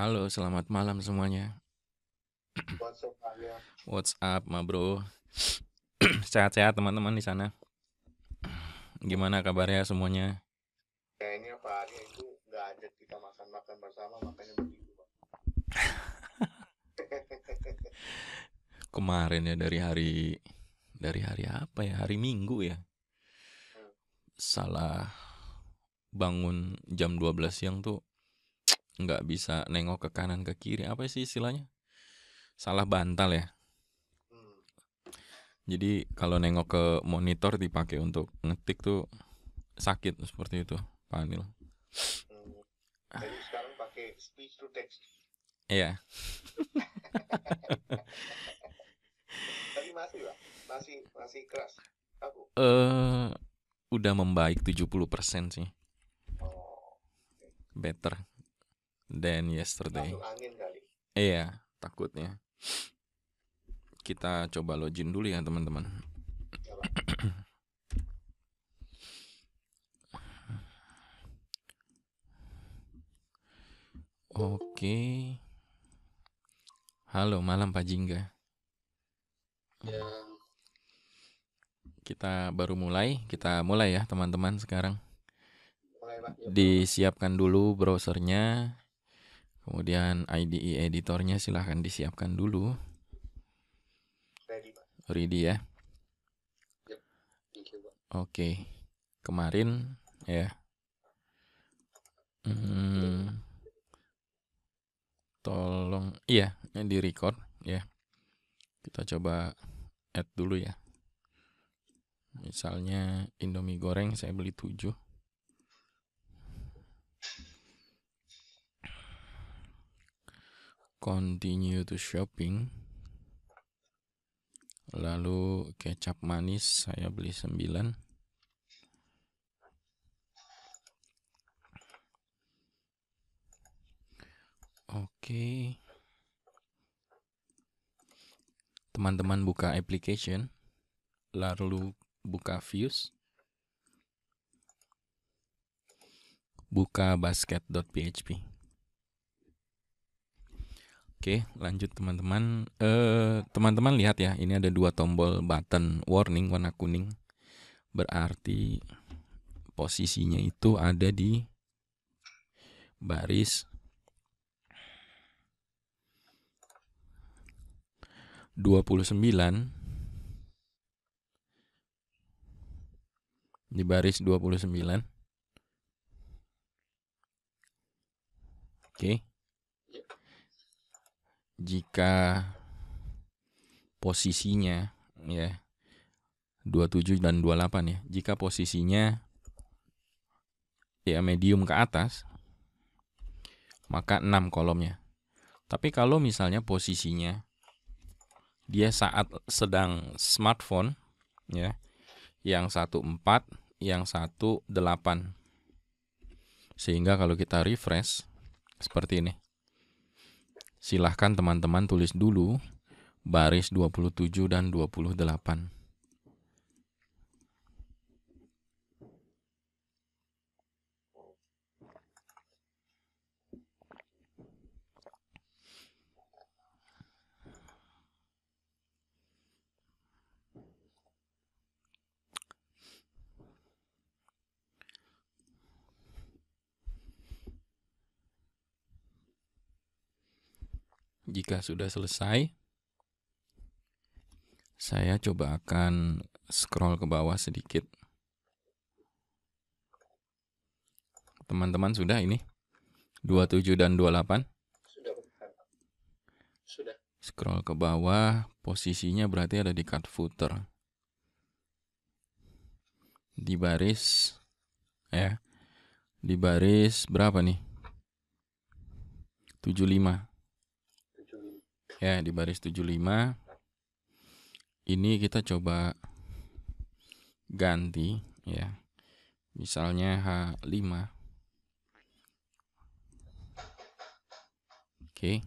Halo, selamat malam semuanya. WhatsApp kalian. What's up, ma bro? Sehat-sehat teman-teman di sana. Gimana kabarnya semuanya? Kayaknya Pak Arya itu nggak ajak kita makan-makan bersama, makanya begitu, Pak. Kemarin ya dari hari apa ya? Hari Minggu ya. Hmm. Salah bangun jam 12 siang tuh nggak bisa nengok ke kanan ke kiri. Apa sih istilahnya? Salah bantal ya. Hmm. Jadi kalau nengok ke monitor dipakai untuk ngetik tuh sakit seperti itu, Pak Anil. Hmm. Jadi sekarang pakai speech to text. Iya. Tapi masih lah, masih keras. Aku. Eh udah membaik 70% sih. Oh, oke. Better than yesterday. Masuk angin kali. Iya, takutnya. Kita coba login dulu ya teman-teman. Coba. Oke. Halo malam Pak Jingga. Ya, Kita mulai ya teman-teman sekarang. mulai Pak. Ya, boleh Pak. Disiapkan dulu browsernya. Kemudian IDE editornya silahkan disiapkan dulu. Ready Pak. Ready ya. Yep. Thank you Pak. Oke. Kemarin ya. Hmm, tolong iya di record ya. Kita coba add dulu ya. Misalnya Indomie goreng saya beli 7. Continue to shopping. Lalu kecap manis saya beli 9. Oke. Teman-teman buka application. Lalu buka views. Buka basket.php. Oke, lanjut teman-teman. Teman-teman lihat ya, ini ada 2 tombol button warning warna kuning. Berarti posisinya itu ada di baris 29. Di baris 29. Oke. Jika posisinya ya 27 dan 28 ya. Jika posisinya ya medium ke atas, maka 6 kolomnya. Tapi kalau misalnya posisinya dia saat sedang smartphone ya, yang satu 4, yang satu 8. Sehingga kalau kita refresh seperti ini. Silahkan teman-teman tulis dulu baris 27 dan 28. Jika sudah selesai, saya coba akan scroll ke bawah sedikit. Teman-teman sudah ini 27 dan 28. Sudah Pak. Sudah. Scroll ke bawah, posisinya berarti ada di cut footer. Di baris ya. Di baris berapa nih? 75. 75. Ya, di baris 75. Ini kita coba ganti ya. Misalnya H5. Oke.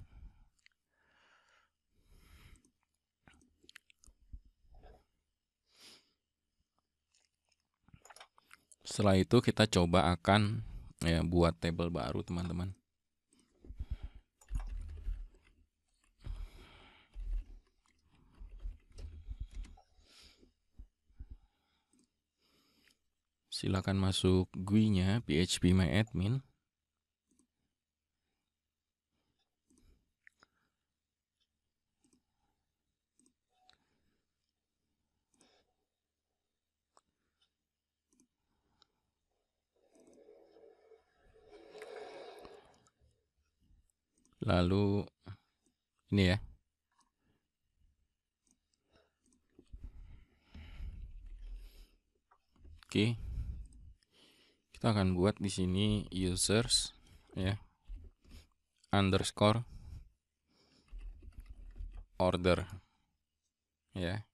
Setelah itu kita coba akan ya buat table baru teman-teman. Silakan masuk GUI-nya phpMyAdmin. Lalu ini ya. Oke. Kita akan buat di sini users ya underscore order ya.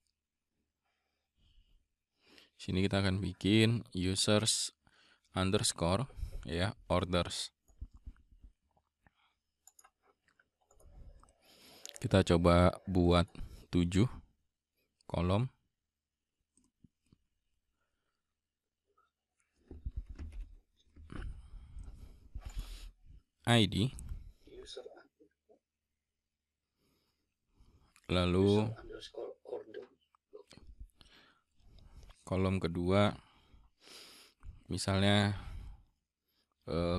Sini kita akan bikin users underscore ya orders. Kita coba buat 7 kolom. ID. Lalu kolom kedua misalnya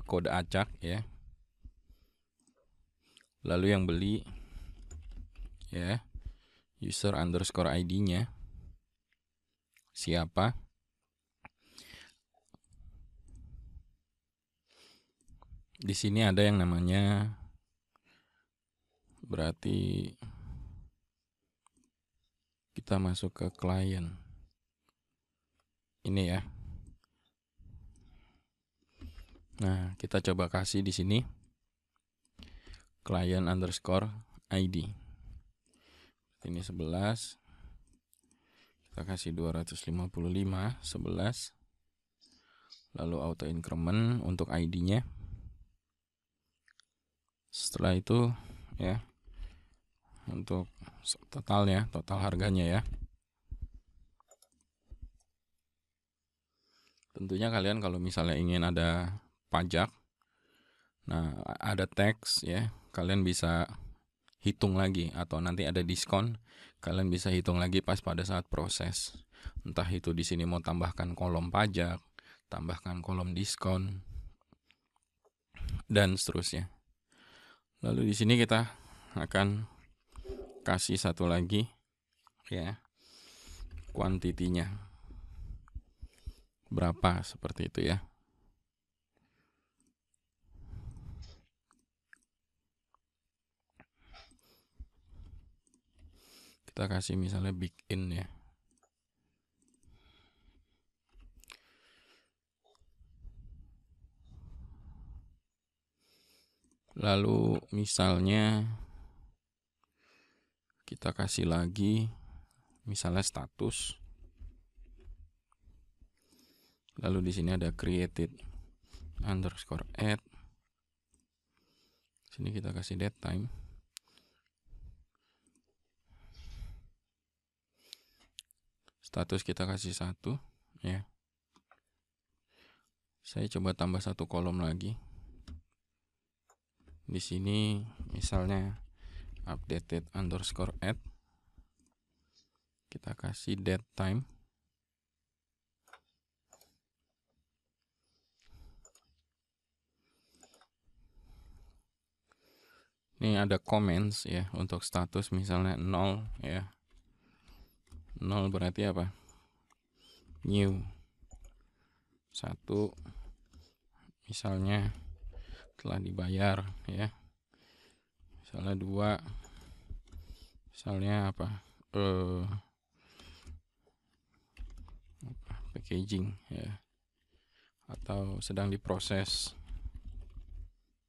kode acak ya. Lalu yang beli ya user underscore ID-nya siapa. Di sini ada yang namanya, berarti kita masuk ke klien ini ya. Nah, kita coba kasih di sini client underscore ID. Ini 11. Kita kasih 255 11. Lalu auto increment untuk ID-nya. Setelah itu ya untuk totalnya, total harganya ya. Tentunya kalian kalau misalnya ingin ada pajak, nah ada tax ya, kalian bisa hitung lagi, atau nanti ada diskon, kalian bisa hitung lagi pas pada saat proses. Entah itu di sini mau tambahkan kolom pajak, tambahkan kolom diskon, dan seterusnya. Lalu di sini kita akan kasih satu lagi ya, kuantitinya berapa, seperti itu ya. Kita kasih misalnya big in ya. Lalu misalnya kita kasih lagi misalnya status. Lalu di sini ada created underscore add. Sini kita kasih date time. Status kita kasih 1 ya. Saya coba tambah satu kolom lagi. Di sini misalnya updated underscore add. Kita kasih date time. Ini ada comments ya untuk status misalnya 0 ya. 0 berarti apa? New. 1 misalnya telah dibayar ya. Misalnya 2 misalnya apa? Packaging ya. Atau sedang diproses.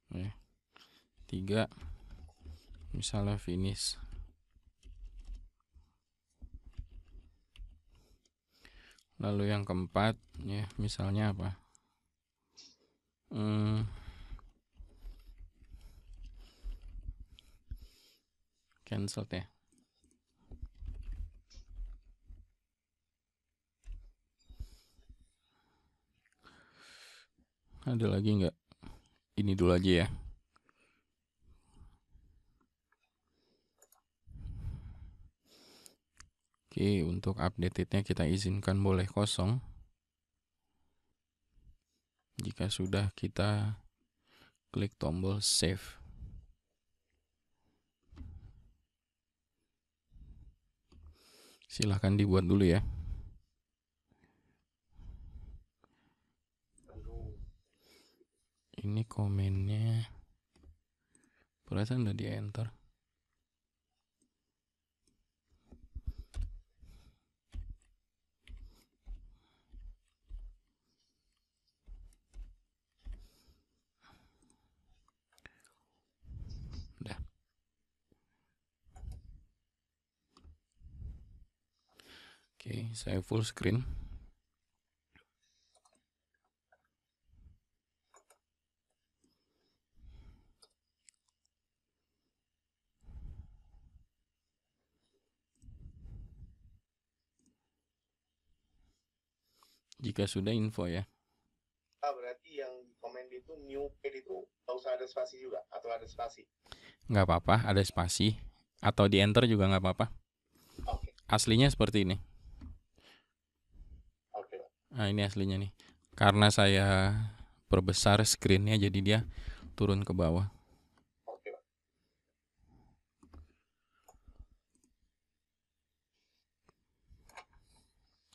Ya. 3 misalnya finish. Lalu yang keempat ya, misalnya apa? Cancel ya. Ada lagi nggak? Ini dulu aja ya. Oke, untuk update-nya kita izinkan boleh kosong. Jika sudah, kita klik tombol save. Silahkan dibuat dulu ya. Ini komennya perasaan udah di enter. Udah. Oke, saya full screen. Jika sudah, info ya. Berarti yang komen itu new page itu nggak usah ada spasi juga atau ada spasi? Nggak apa-apa, ada spasi atau di enter juga nggak apa-apa. Oke. Aslinya seperti ini. Oke. Nah, ini aslinya nih. Karena saya perbesar screennya, jadi dia turun ke bawah. Oke.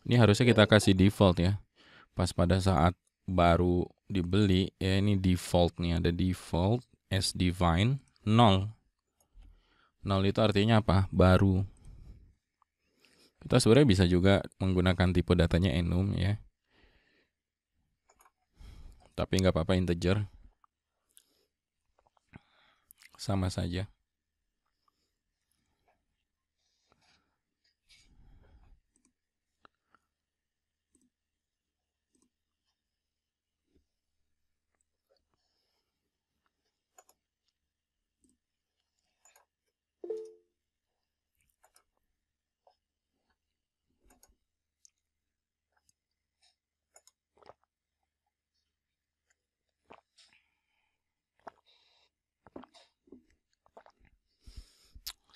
Ini harusnya kita kasih default ya. Pas pada saat baru dibeli ya, ini default nih, ada default sdefine 0. 0 itu artinya apa? Baru. Kita sebenarnya bisa juga menggunakan tipe datanya enum ya. Tapi nggak apa-apa, integer. Sama saja.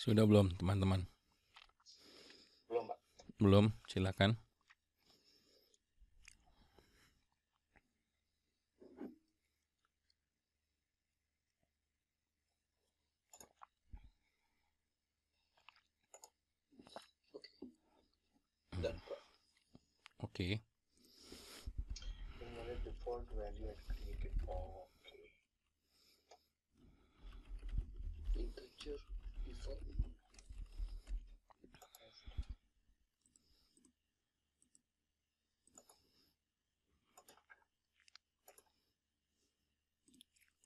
Sudah belum teman-teman? Belum, Pak. Belum, silakan. Dan Pak. Oke. Default value created. Oke. Integer default.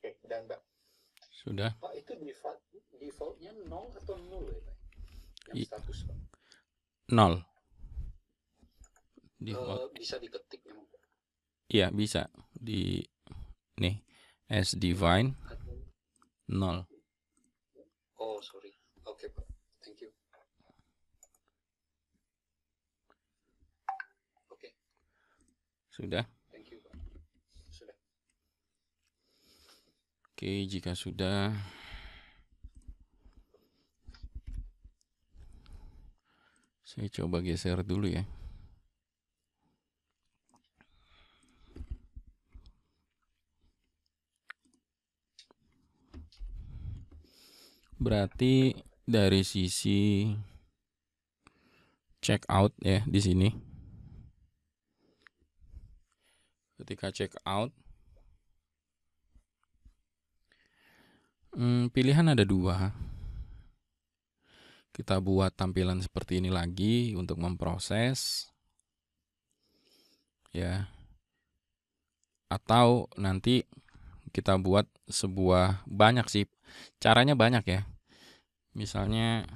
Oke, dan Pak. Sudah. Pak, itu defaultnya 0 atau 0 ya, Pak? Yang status, Pak. 0. Default. Bisa diketik memang, Pak. Iya, bisa. Di nih sdefine 0. Oh, sorry. Oke, Pak. Thank you. Oke. Sudah. Thank you, Pak. Sudah. Oke, jika sudah, saya coba geser dulu ya. Berarti dari sisi check out ya di sini. Ketika check out, pilihan ada 2. Kita buat tampilan seperti ini lagi untuk memproses ya. Atau nanti kita buat sebuah, banyak sih. Caranya banyak ya. Misalnya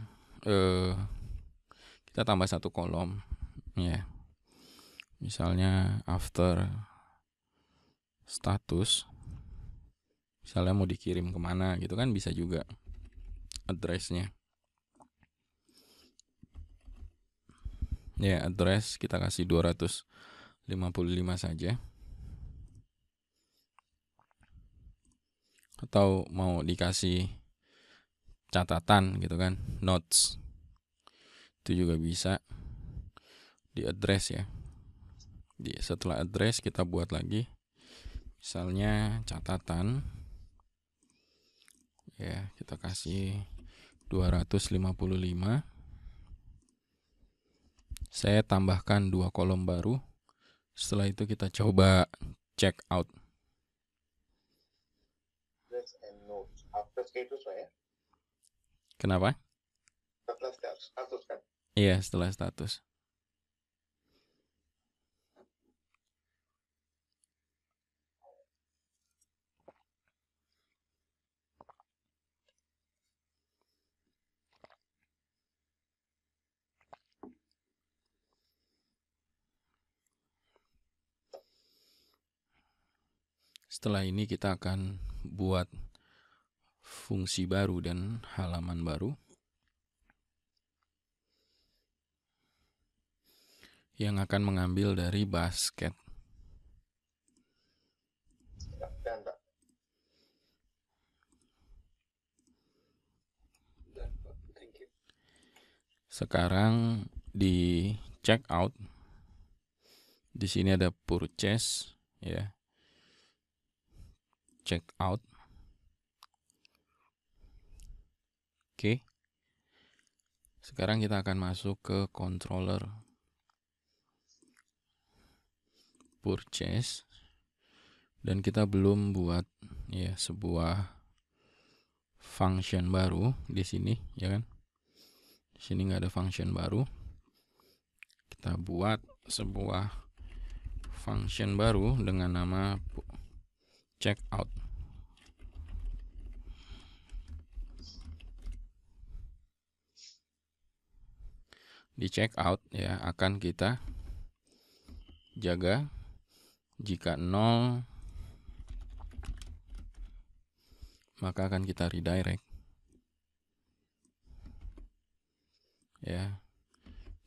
kita tambah 1 kolom ya. Misalnya after status, misalnya mau dikirim kemana gitu kan, bisa juga addressnya ya. Address kita kasih 255 saja. Atau mau dikasih catatan gitu kan, notes, itu juga bisa di address ya. Setelah address kita buat lagi Misalnya catatan, ya kita kasih 255. Saya tambahkan 2 kolom baru. Setelah itu kita coba check out. And notes. After status ya? Kenapa? Setelah status kan? Iya, setelah status. Setelah ini kita akan buat fungsi baru dan halaman baru yang akan mengambil dari basket. Sekarang di check out, di sini ada purchase, ya. Check out. Oke. Sekarang kita akan masuk ke controller purchase, dan kita belum buat ya sebuah function baru di sini, ya kan? Di sini nggak ada function baru. Kita buat sebuah function baru dengan nama check out. Di check out ya akan kita jaga jika 0 maka akan kita redirect. Ya.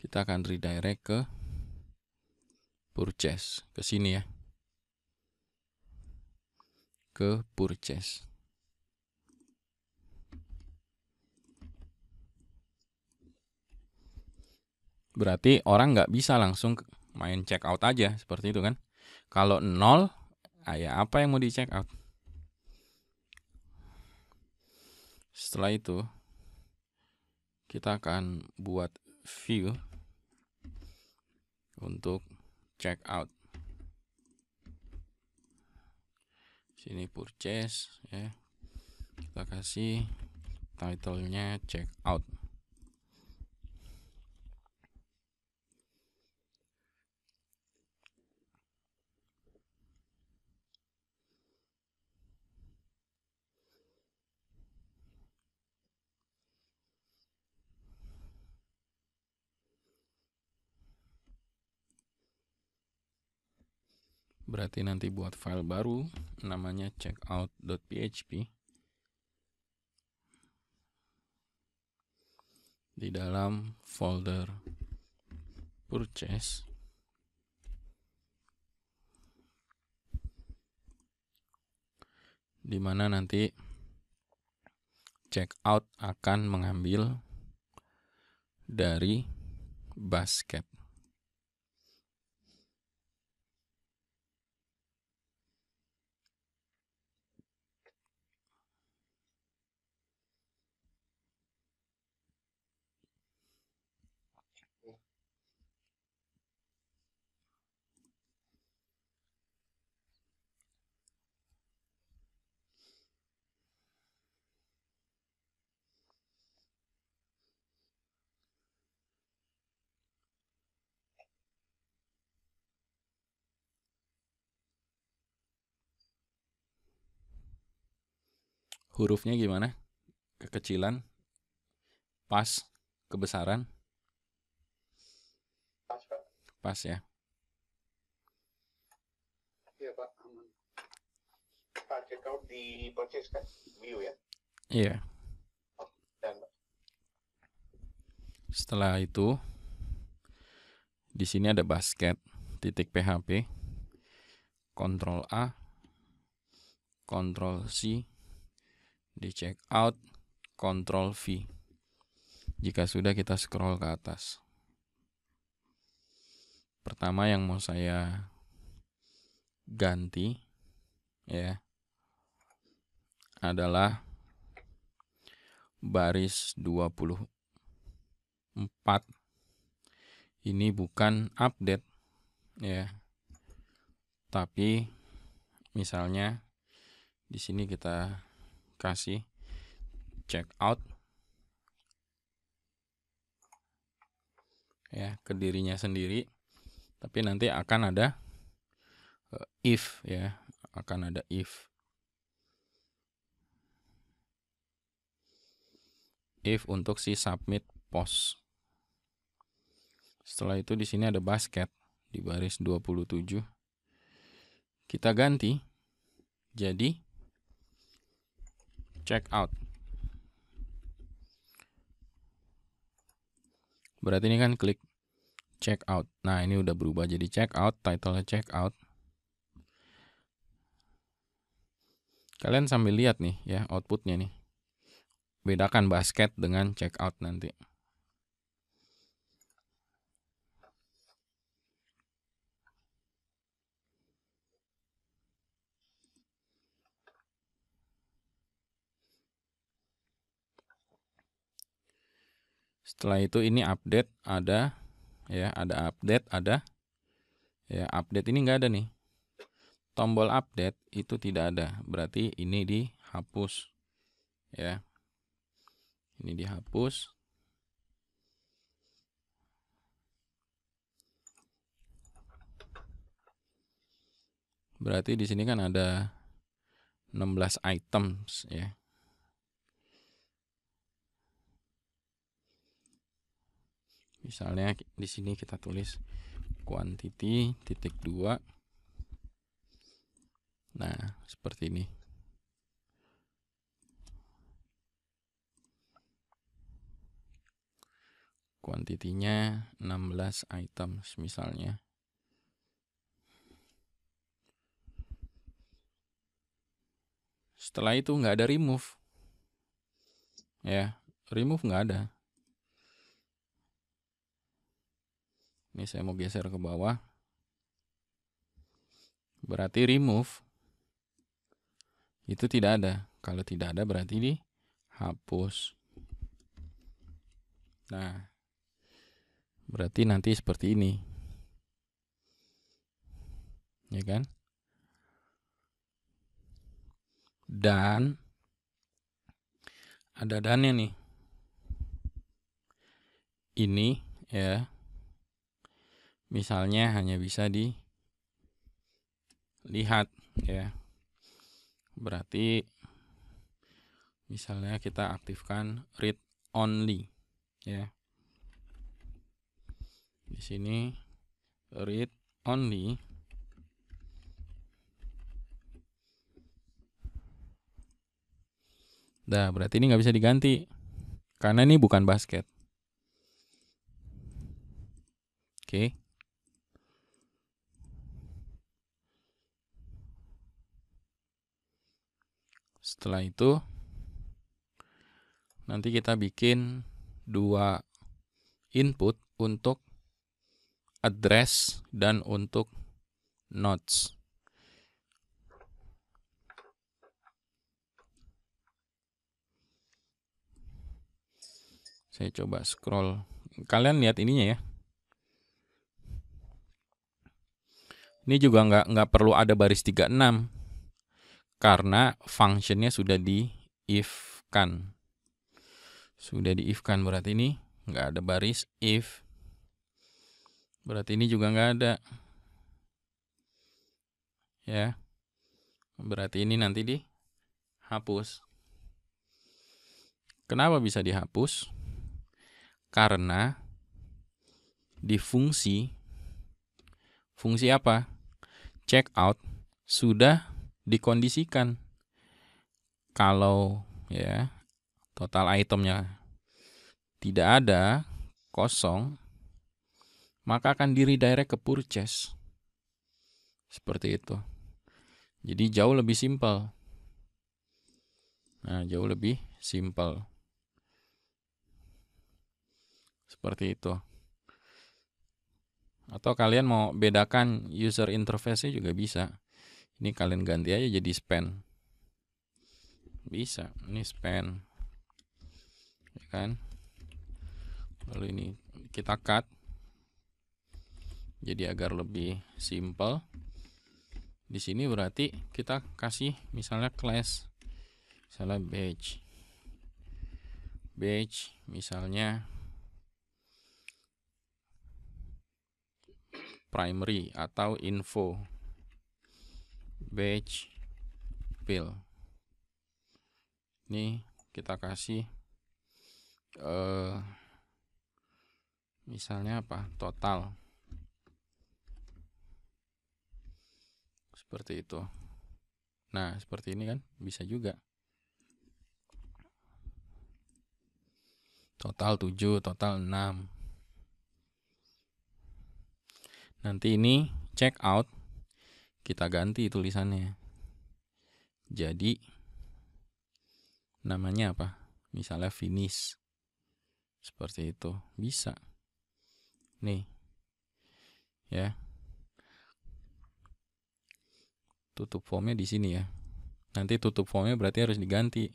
Kita akan redirect ke purchase, ke sini ya. Ke purchase. Berarti orang nggak bisa langsung main check out aja seperti itu kan. Kalau 0, ya apa yang mau di check out? Setelah itu kita akan buat view untuk check out. Sini purchase ya. Kita kasih title-nya check out. Berarti nanti buat file baru namanya checkout.php. Di dalam folder purchase di mana nanti checkout akan mengambil dari basket. Hurufnya gimana? Kekecilan? Pas? Kebesaran? Pas, Pak. Pas ya. Iya, Pak. Aman. Pak, check out di purchase kan? View ya? Iya. Dan Setelah itu di sini ada basket .php, Ctrl A, Ctrl C, di check out, Ctrl V. Jika sudah kita scroll ke atas. Pertama yang mau saya ganti ya adalah baris 24. Ini bukan update ya. Tapi misalnya di sini kita kasih check out ya ke dirinya sendiri, tapi nanti akan ada if ya, akan ada if untuk si submit post. Setelah itu di sini ada basket di baris 27. Kita ganti jadi check out. Berarti ini kan klik check out. Nah, ini udah berubah jadi check out, title-nya check out. Kalian sambil lihat nih ya outputnya nih. Bedakan basket dengan check out nanti. Setelah itu ini update ada ya, ada update, ada ya, update ini enggak ada nih. Tombol update itu tidak ada. Berarti ini dihapus ya. Ini dihapus. Berarti di sini kan ada 16 items ya. Misalnya di sini kita tulis quantity titik 2. Nah, seperti ini. Kuantitinya 16 items misalnya. Setelah itu nggak ada remove. Ya, remove nggak ada. Ini saya mau geser ke bawah. Berarti remove itu tidak ada. Kalau tidak ada berarti dihapus. Nah, berarti nanti seperti ini. Ya kan? Dan ada dannya nih. Ini ya. Misalnya hanya bisa dilihat ya. Berarti misalnya kita aktifkan read only ya. Di sini read only. Nah, berarti ini nggak bisa diganti karena ini bukan basket. Oke. Setelah itu nanti kita bikin 2 input untuk address dan untuk notes. Saya coba scroll. Kalian lihat ininya ya. Ini juga nggak perlu ada baris 36 karena functionnya sudah di-if-kan. Sudah di-if-kan berarti ini nggak ada baris if. Berarti ini juga nggak ada. Ya. Berarti ini nanti dihapus. Kenapa bisa dihapus? Karena di fungsi apa? Check out sudah dikondisikan. Kalau ya total itemnya tidak ada, kosong, maka akan di-redirect ke purchase. Seperti itu. Jadi jauh lebih simpel. Nah, jauh lebih simpel. Seperti itu. Atau kalian mau bedakan user interface-nya juga bisa. Ini kalian ganti aja jadi span. Bisa, ini span, ya kan? Lalu ini kita cut jadi agar lebih simple. Di sini berarti kita kasih misalnya class, misalnya batch misalnya primary atau info batch fill. Ini kita kasih misalnya apa, total, seperti itu. Nah seperti ini kan bisa juga, total 7, total 6. Nanti ini check out kita ganti tulisannya jadi namanya apa, misalnya finish, seperti itu. Bisa nih ya, tutup formnya di sini ya. Nanti tutup formnya berarti harus diganti,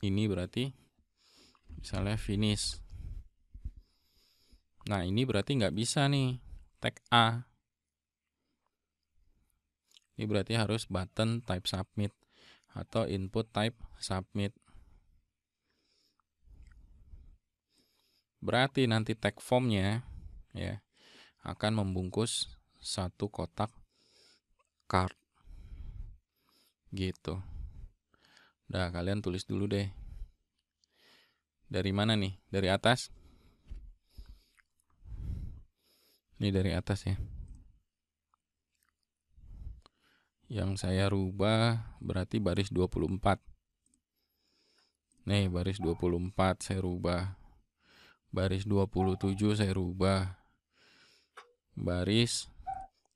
ini berarti misalnya finish. Nah ini berarti nggak bisa nih tag A, ini berarti harus button type submit atau input type submit. Berarti nanti tag formnya ya akan membungkus satu kotak card gitu. Nah kalian tulis dulu deh. Dari mana nih? Dari atas? Ini dari atas ya. Yang saya rubah berarti baris 24. Nih baris 24 saya rubah. Baris 27 saya rubah. Baris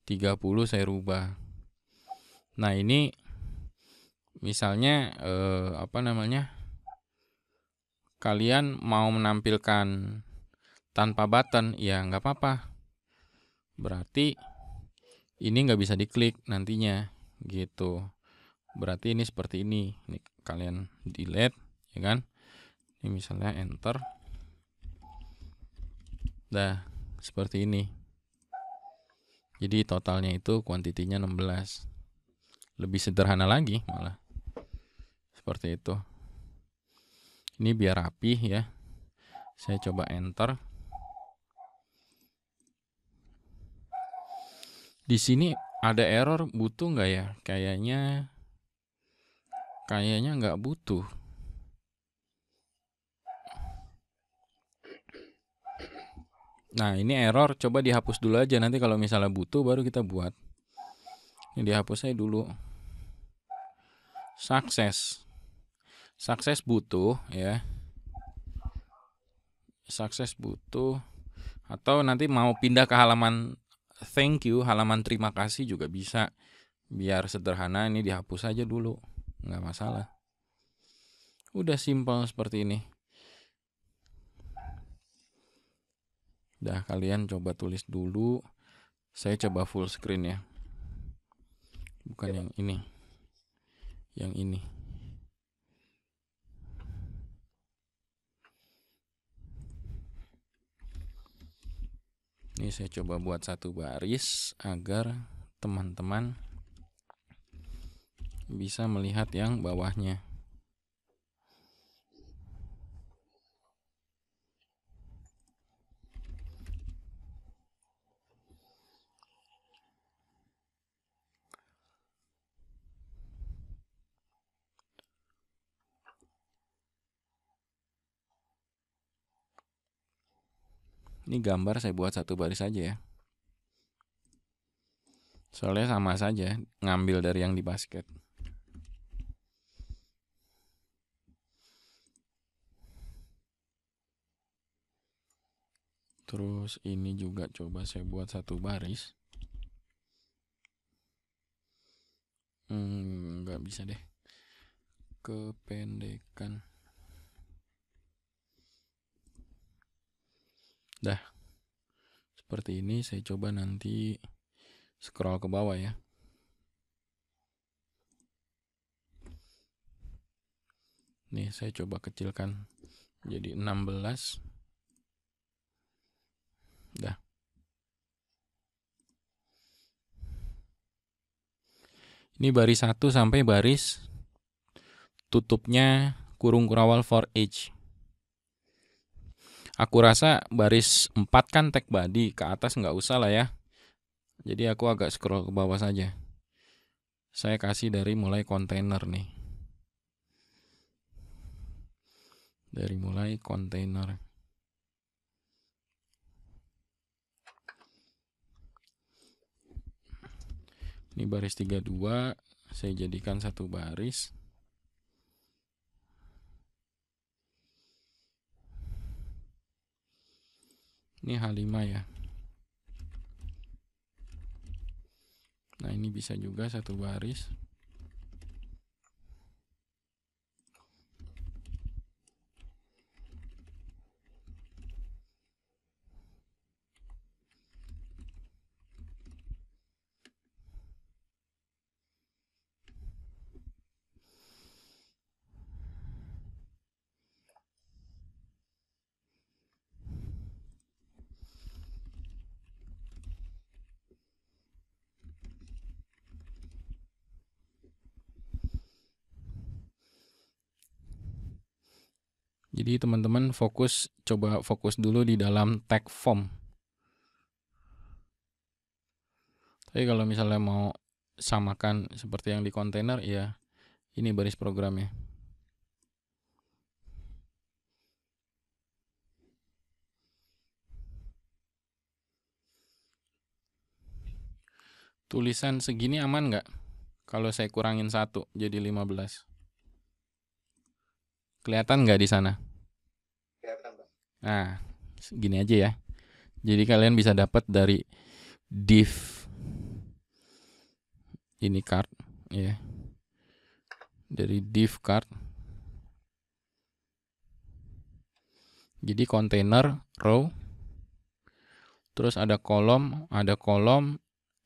30 saya rubah. Nah ini misalnya kalian mau menampilkan tanpa button, ya nggak apa-apa. Berarti ini nggak bisa diklik nantinya gitu. Berarti ini seperti ini. Ini kalian delete, ya kan? Ini misalnya enter. Dah seperti ini. Jadi totalnya itu kuantitinya 16. Lebih sederhana lagi malah. Seperti itu. Ini biar rapih ya. Saya coba enter. Di sini ada error, butuh nggak ya? Kayaknya nggak butuh. Nah ini error, coba dihapus dulu aja. Nanti kalau misalnya butuh baru kita buat. Ini dihapus aja dulu. Sukses butuh ya. Sukses butuh. Atau nanti mau pindah ke halaman thank you, halaman terima kasih juga bisa. Biar sederhana, ini dihapus aja dulu, nggak masalah. Udah simpel seperti ini. Dah kalian coba tulis dulu. Saya coba full screen ya. Bukan yang ini. Yang ini. Ini saya coba buat satu baris agar teman-teman bisa melihat yang bawahnya. Ini gambar saya buat satu baris aja ya. Soalnya sama saja, ngambil dari yang di basket. Terus ini juga coba saya buat satu baris. Nggak bisa deh. Kependekan. Dah. Seperti ini, saya coba nanti scroll ke bawah ya. Nih saya coba kecilkan jadi 16. Dah. Ini baris 1 sampai baris tutupnya kurung kurawal for each. Aku rasa baris 4 kan tag body, ke atas nggak usah lah ya. Jadi aku agak scroll ke bawah saja. Saya kasih dari mulai kontainer nih. Dari mulai kontainer. Ini baris 32, saya jadikan satu baris. Ini H5 ya. Nah, ini bisa juga satu baris. Jadi teman-teman coba fokus dulu di dalam tag form. Tapi kalau misalnya mau samakan seperti yang di kontainer, ya ini baris programnya. Tulisan segini aman nggak? Kalau saya kurangin 1 jadi 15. Kelihatan nggak di sana? Kelihatan, Pak. Nah, gini aja ya. Jadi kalian bisa dapat dari div ini card ya. Dari div card. Jadi container row. Terus ada kolom.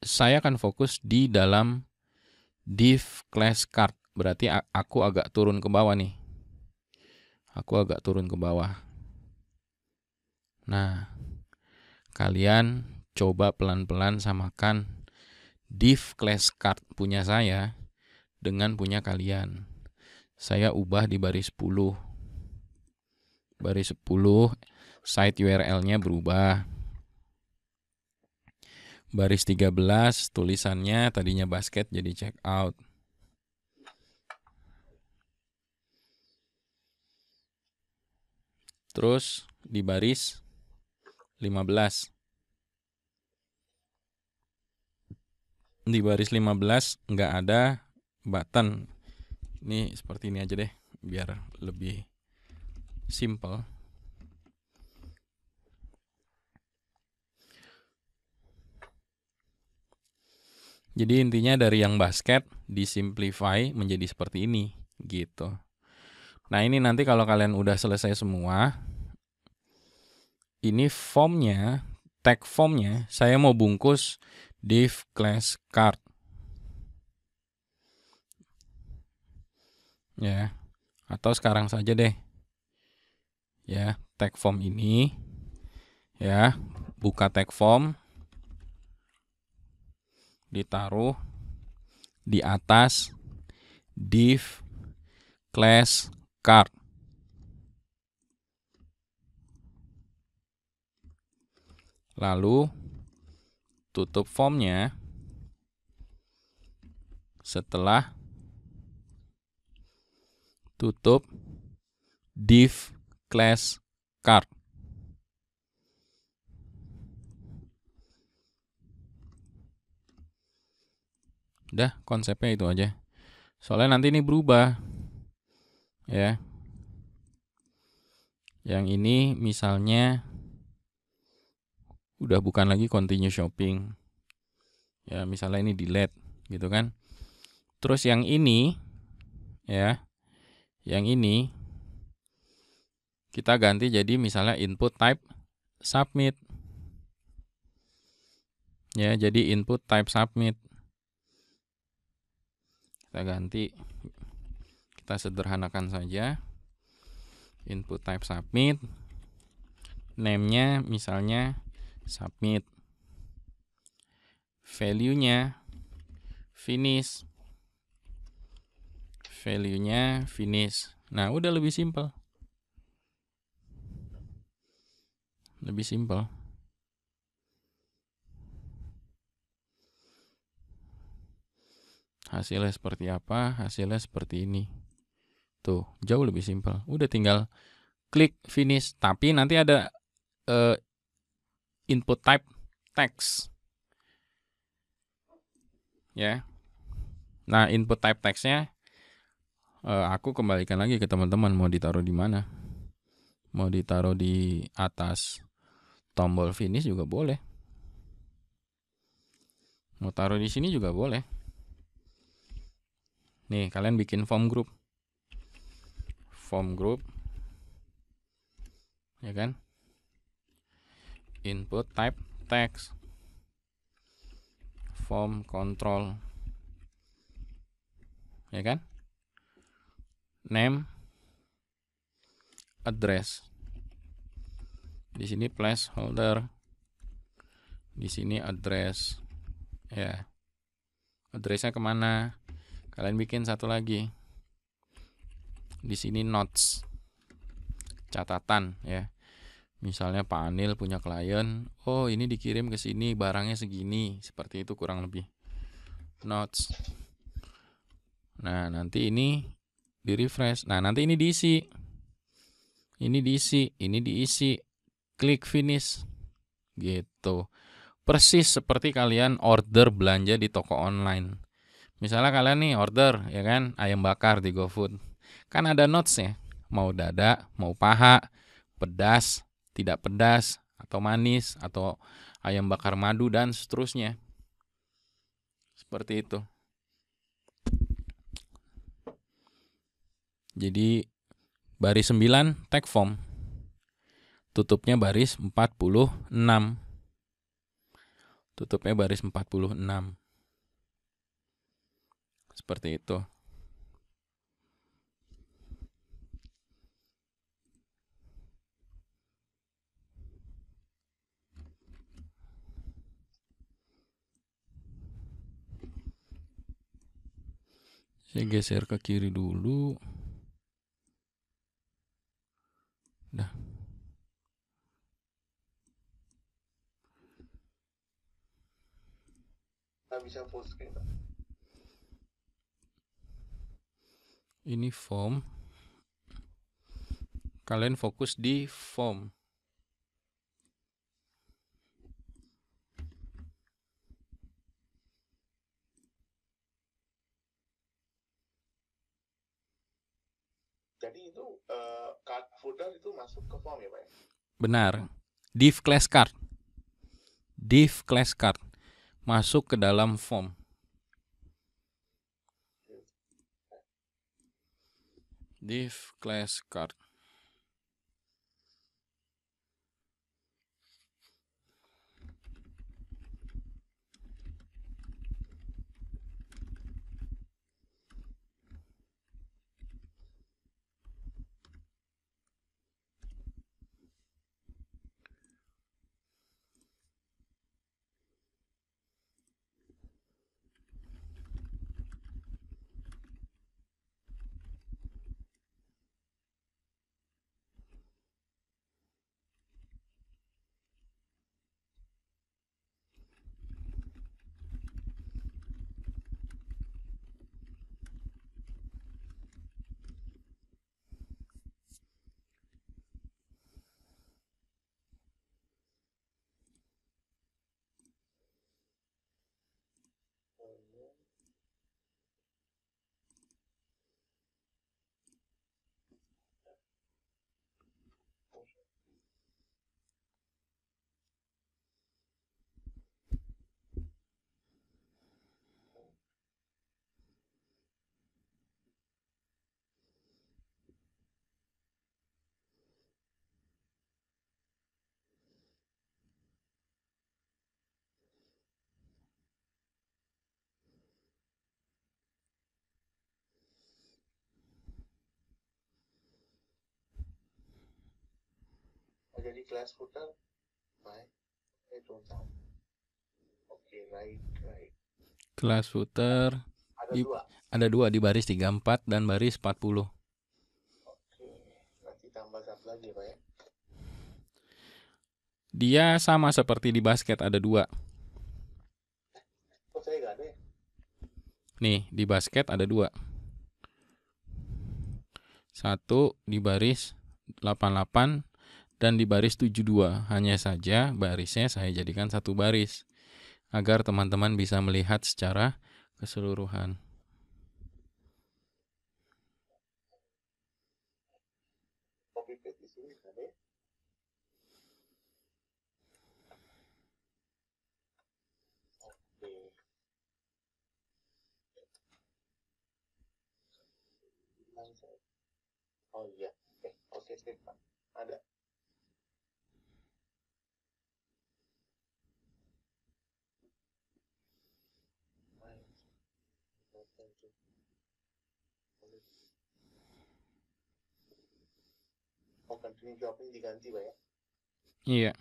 Saya akan fokus di dalam div class card. Berarti aku agak turun ke bawah nih. Nah, kalian coba pelan-pelan samakan div class card punya saya dengan punya kalian. Saya ubah di baris 10. Baris 10, site URL-nya berubah. Baris 13, tulisannya tadinya basket jadi check out. Terus di baris 15. Di baris 15 nggak ada button. Ini seperti ini aja deh, biar lebih simple. Jadi intinya dari yang basket disimplify menjadi seperti ini, gitu. Nah ini nanti kalau kalian udah selesai semua, ini formnya, tag formnya, saya mau bungkus div class card. Ya, atau sekarang saja deh. Ya, tag form ini, ya, buka tag form, ditaruh di atas div class card. Lalu tutup formnya setelah tutup div class card. Udah, konsepnya itu aja. Soalnya nanti ini berubah. Ya. Yang ini misalnya udah bukan lagi continue shopping. Ya, misalnya ini delete gitu kan. Terus yang ini ya. Yang ini kita ganti jadi misalnya input type submit. Ya, jadi input type submit. Kita ganti, kita sederhanakan saja. Input type submit. Name-nya misalnya submit. Value-nya finish. Value-nya finish. Nah, udah lebih simpel. Lebih simpel. Hasilnya seperti apa? Hasilnya seperti ini. Tuh, jauh lebih simpel. Udah tinggal klik finish. Tapi nanti ada input type text. Ya. Nah, input type text-nya aku kembalikan lagi ke teman-teman, mau ditaruh di mana. Mau ditaruh di atas tombol finish juga boleh. Mau taruh di sini juga boleh. Nih, kalian bikin form group. Form group. Ya kan? Input type text. Form control. Ya kan? Name, address. Di sini placeholder. Di sini address. Ya. Addressnya kemana? Kalian bikin satu lagi. Di sini notes. Catatan ya. Misalnya Pak Anil punya klien, oh ini dikirim ke sini barangnya segini, seperti itu kurang lebih. Notes. Nah, nanti ini di refresh. Nah, nanti ini diisi. Ini diisi, ini diisi. Klik finish. Gitu. Persis seperti kalian order belanja di toko online. Misalnya kalian nih order ya kan ayam bakar di GoFood. Kan ada notesnya. Mau dada, mau paha, pedas, tidak pedas, atau manis, atau ayam bakar madu, dan seterusnya. Seperti itu. Jadi baris 9 tag form. Tutupnya baris 46. Tutupnya baris 46. Seperti itu. Saya geser ke kiri dulu. Dah. Nggak bisa full screen, Pak. Ini form. Kalian fokus di form. Jadi itu card footer itu masuk ke form ya Pak ya? Benar. Div class card. Div class card. Masuk ke dalam form. Div class card. jadi glass footer? I don't know. Oke, right. Glass footer Ada dua. di baris 34 dan baris 40. Oke, nanti tambah satu lagi Pak ya. Dia sama seperti di basket, ada 2. Oh, saya nggak ada ya? Nih, di basket ada 2. 1 di baris 88 dan di baris 72. Hanya saja barisnya saya jadikan 1 baris agar teman-teman bisa melihat secara keseluruhan. Copy paste di sini ada ya? Oke. Oh iya. Oke, sip Pak. Ada. Oh, continue shopping diganti Pak ya? Iya.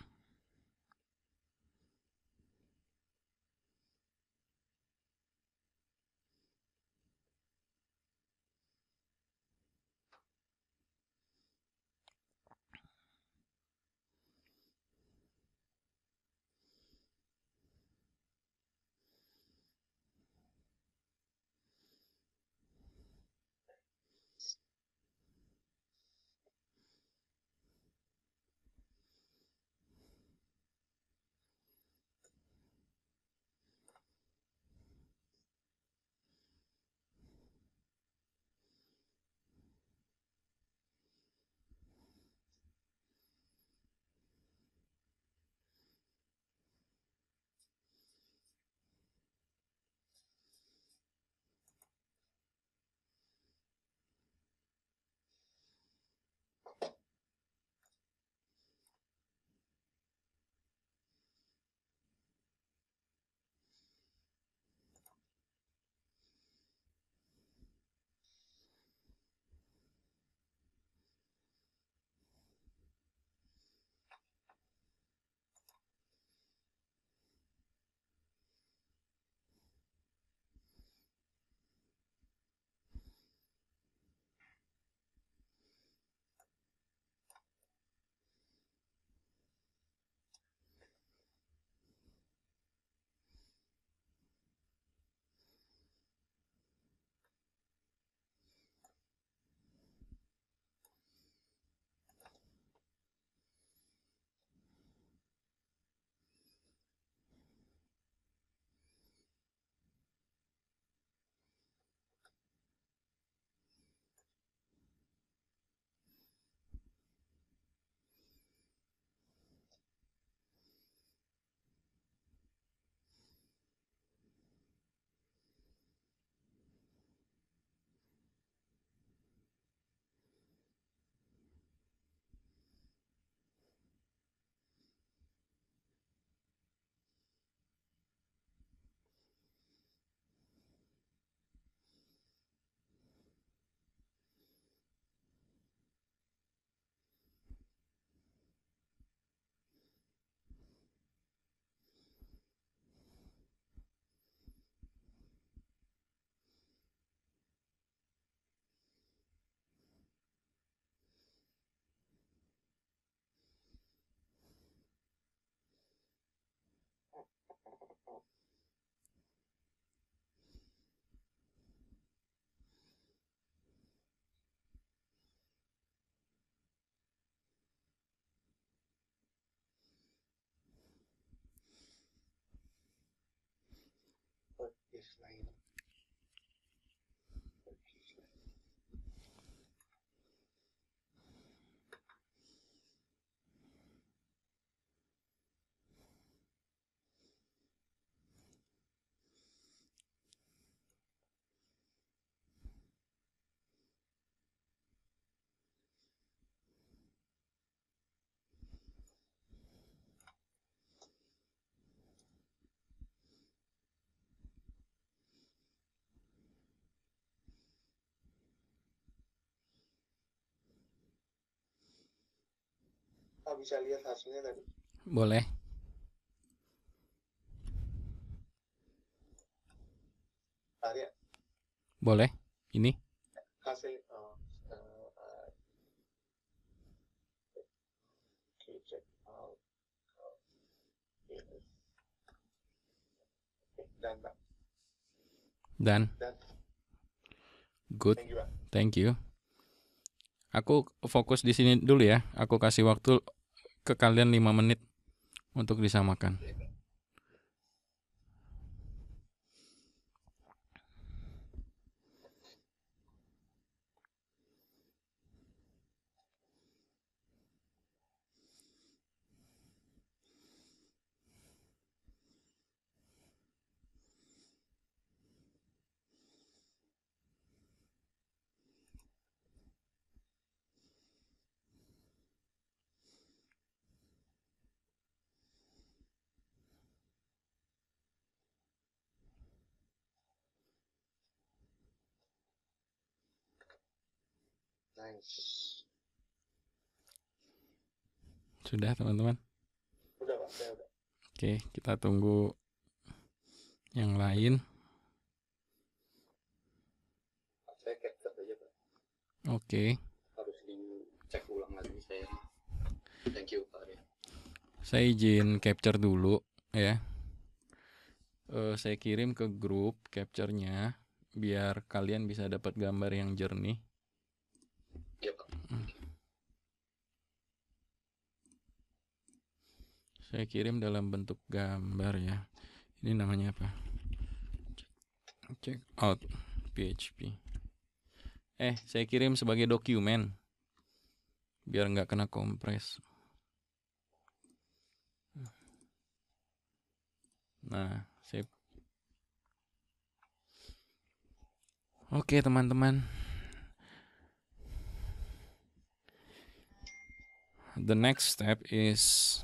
bisa lihat hasilnya tadi? Boleh. Arya, Boleh. Ini. hasil check out. Dan Pak. Dan. Good. Thank you, Pak. Thank you. Aku fokus di sini dulu ya. Aku kasih waktu ke kalian 5 menit untuk disamakan. Nice. Sudah teman-teman? Udah Pak, saya udah. Oke, kita tunggu yang lain. Saya capture aja Pak. Oke. Harus dicek ulang lagi saya. Thank you Pak Arya. Saya izin capture dulu ya. Saya kirim ke grup capture-nya biar kalian bisa dapat gambar yang jernih. Iya Pak. Saya kirim dalam bentuk gambar ya. Ini namanya apa? Check out PHP. Saya kirim sebagai dokumen biar nggak kena kompres. Nah, save. Oke teman-teman. The next step is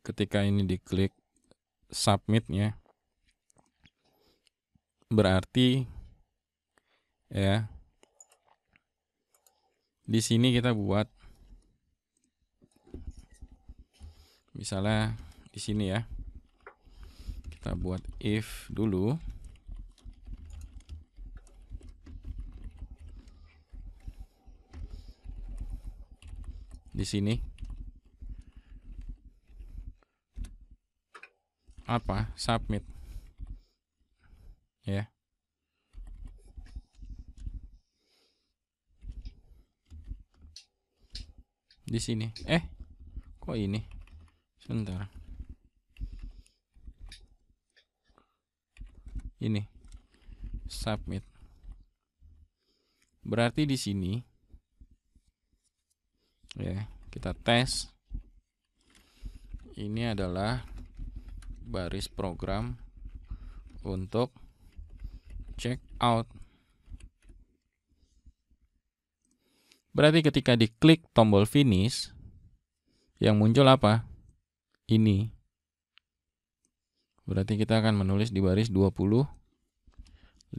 ketika ini diklik submit ya. Berarti ya di sini kita buat misalnya di sini ya. Kita buat if dulu. Di sini apa? Submit. Ya. Di sini. Kok ini? Sebentar. Ini. Submit. Berarti di sini ya, kita tes. Ini adalah baris program untuk check out. Berarti ketika diklik tombol finish, yang muncul apa? Ini. Berarti kita akan menulis di baris 25.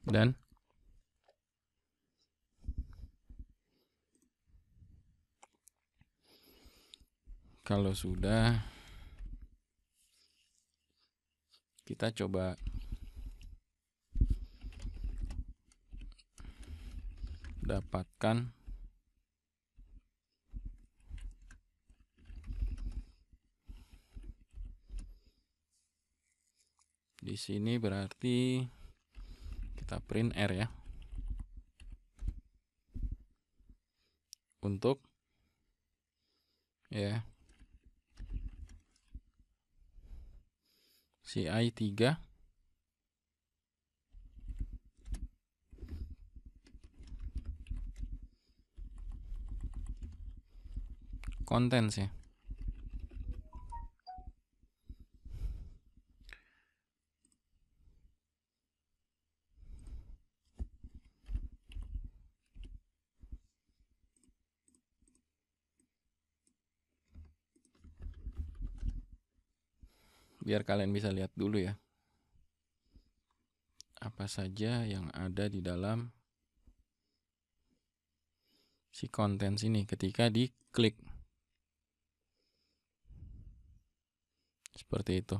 Dan kalau sudah, kita coba dapatkan di sini. Berarti kita print R ya. Untuk ya CI 3 contents ya. biar kalian bisa lihat dulu ya apa saja yang ada di dalam si konten sini ketika diklik. Seperti itu.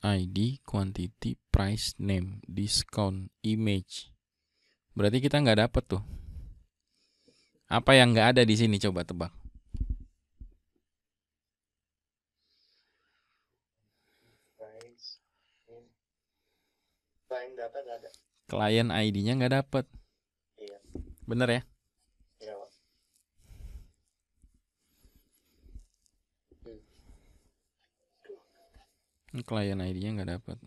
ID, quantity, price, name, discount, image. Berarti kita nggak dapet tuh. Apa yang nggak ada di sini? Coba tebak. Client data nggak ada. Client ID-nya nggak dapet. Iya. Bener ya? Iya, Pak. Client ID-nya nggak dapet.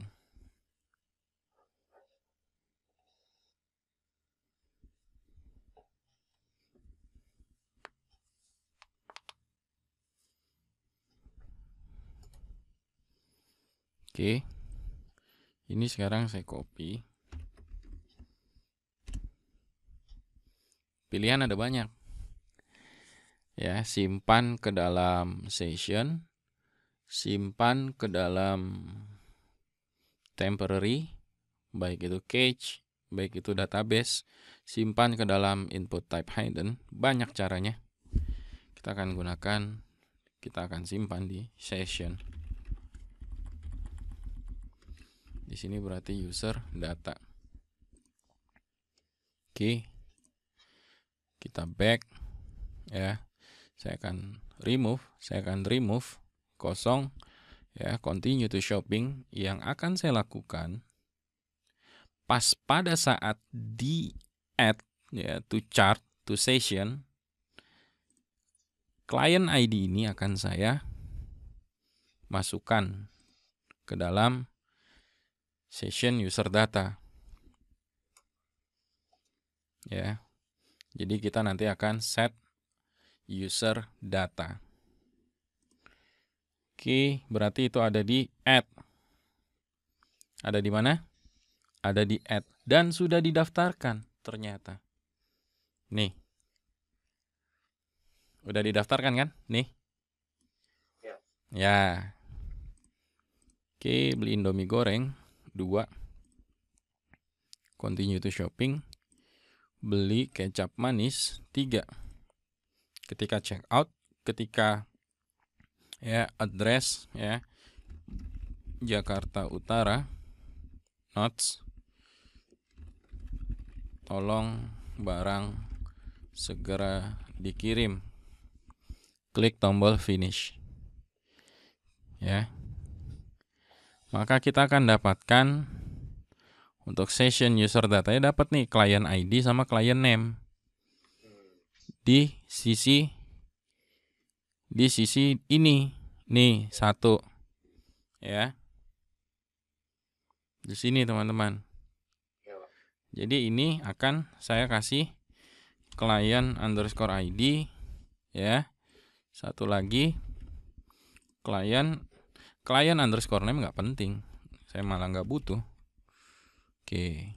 Oke. Ini sekarang saya copy. Pilihan ada banyak. Ya, simpan ke dalam session, simpan ke dalam temporary, baik itu cache, baik itu database, simpan ke dalam input type hidden. Banyak caranya. Kita akan simpan di session. Di sini berarti user data. Oke. Kita back ya. Saya akan remove kosong ya, continue to shopping. Yang akan saya lakukan pas pada saat di add ya to chart to session, client ID ini akan saya masukkan ke dalam session user data. Ya. Jadi kita nanti akan set user data. Oke, berarti itu ada di add. Ada di mana? Ada di add dan sudah didaftarkan ternyata. Nih. Udah didaftarkan kan? Nih. Ya. Ya. Oke, beli Indomie goreng 2. Continue to shopping. Beli kecap manis 3. Ketika check out, ketika ya address ya Jakarta Utara, notes, tolong barang segera dikirim. Klik tombol finish. Ya. Maka kita akan dapatkan untuk session user datanya dapat nih client ID sama client name. Di sisi ini nih 1 ya. Di sini teman-teman. Jadi ini akan saya kasih client underscore ID ya. Satu lagi client underscore name nggak penting. Saya malah nggak butuh. Oke.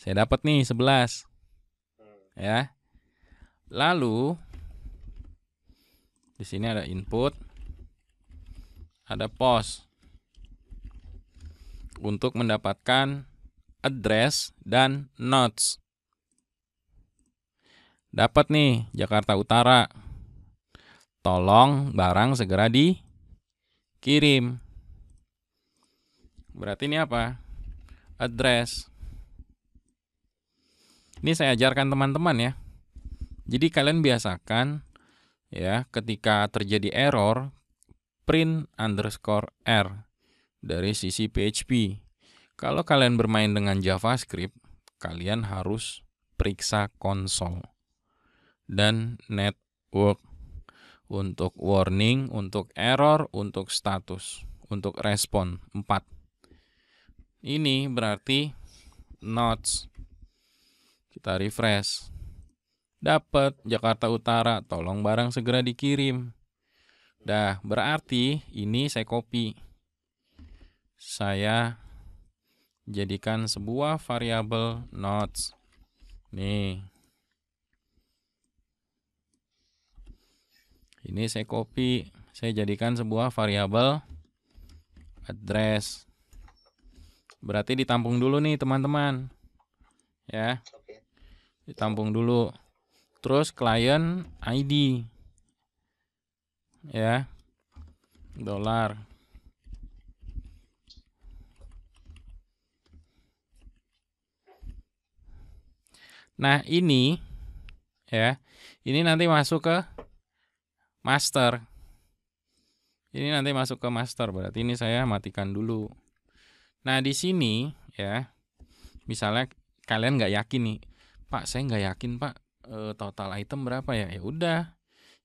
Saya dapat nih 11. Ya. Lalu di sini ada input, ada post untuk mendapatkan address dan notes. Dapat nih Jakarta Utara. Tolong barang segera dikirim. Berarti ini apa? Address. Ini saya ajarkan teman-teman ya. Jadi kalian biasakan ya ketika terjadi error print underscore R dari sisi PHP. Kalau kalian bermain dengan JavaScript, kalian harus periksa konsol dan network untuk warning, untuk error, untuk status, untuk respon 4. Ini berarti notes. Kita refresh. Dapat Jakarta Utara, tolong barang segera dikirim. Dah, berarti ini saya copy. Saya jadikan sebuah variabel notes. Nih. Ini saya copy, saya jadikan sebuah variabel address. Berarti ditampung dulu nih teman-teman. Ya, Oke. ditampung dulu. Terus client ID. Ya. $. Nah, ini ya. Ini nanti masuk ke master. Ini nanti masuk ke master, berarti ini saya matikan dulu. Nah, di sini ya, misalnya kalian nggak yakin nih, Pak, saya nggak yakin Pak, total item berapa ya? Ya udah,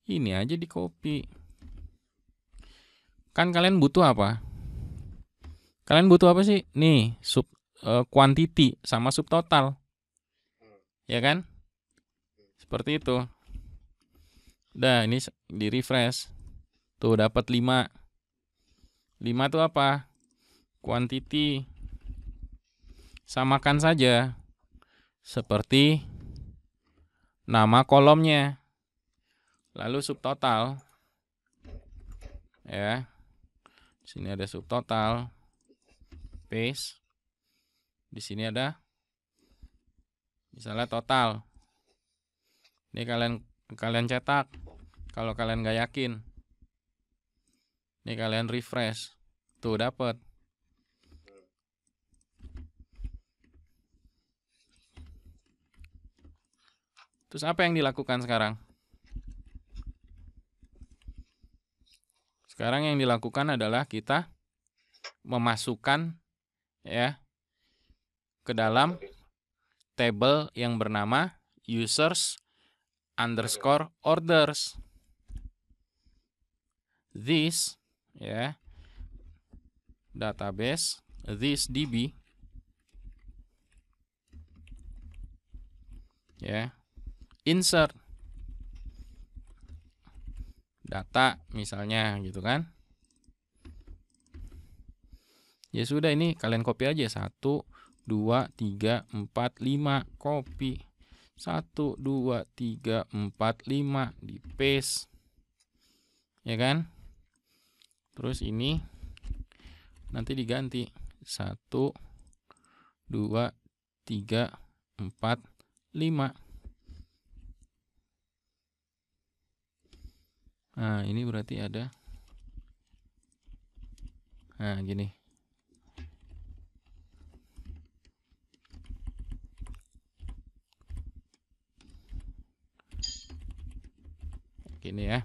ini aja di copy. Kan kalian butuh apa? Kalian butuh apa sih? Nih, quantity sama subtotal. Ya kan? Seperti itu. Udah, ini di refresh. Tuh dapat 5. 5 tuh apa? Quantity. Samakan saja seperti nama kolomnya. Lalu subtotal. Ya. Sini ada subtotal. Paste. Di sini ada misalnya total. Ini kalian cetak. Kalau kalian nggak yakin. Ini kalian refresh. Tuh dapat. Terus apa yang dilakukan sekarang? Sekarang yang dilakukan adalah kita memasukkan ya ke dalam table yang bernama users underscore orders. This ya database this DB ya insert data misalnya gitu kan. Ya sudah, ini kalian copy aja 1 2 3 4 5 copy. 1 2 3 4 5 di paste. Ya kan? Terus ini nanti diganti 1 2 3 4 5. Nah, ini berarti ada. Nah, gini. Gini ya.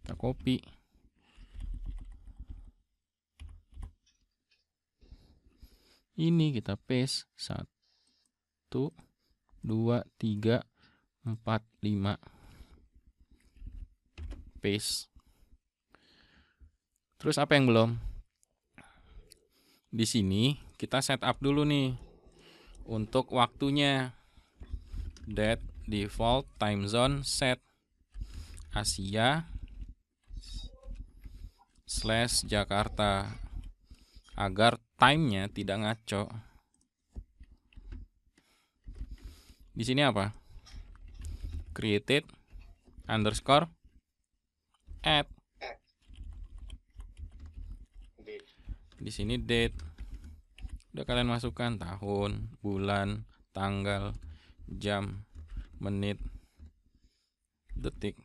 Kita copy. Ini kita paste 1 2 3 4 5. Paste. Terus apa yang belum? Di sini kita setup dulu nih untuk waktunya. That default time zone set Asia / Jakarta agar time-nya tidak ngaco. Di sini apa? Created underscore add. Di sini date. Udah kalian masukkan tahun, bulan, tanggal, jam, menit, detik.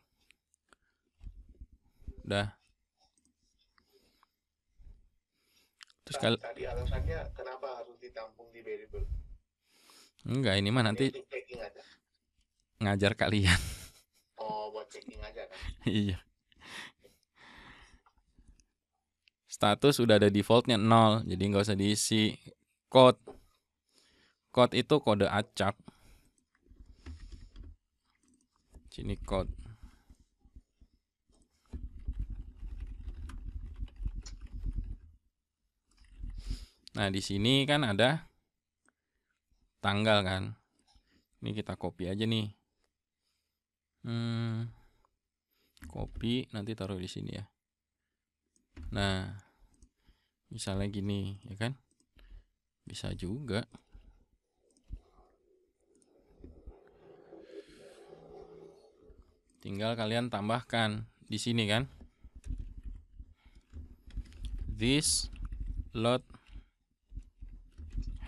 Udah. Terus tadi alasannya kenapa harus ditampung di variable? Enggak, ini mah nanti Untuk checking aja. ngajar kalian. Oh, buat checking aja kan? Iya. Status udah ada defaultnya 0, jadi nggak usah diisi. Code itu kode acak. Sini code. Nah, di sini kan ada tanggal kan. Ini kita copy aja nih. Copy, nanti taruh di sini ya. Nah, misalnya gini, ya kan? Bisa juga. Tinggal kalian tambahkan di sini kan. This load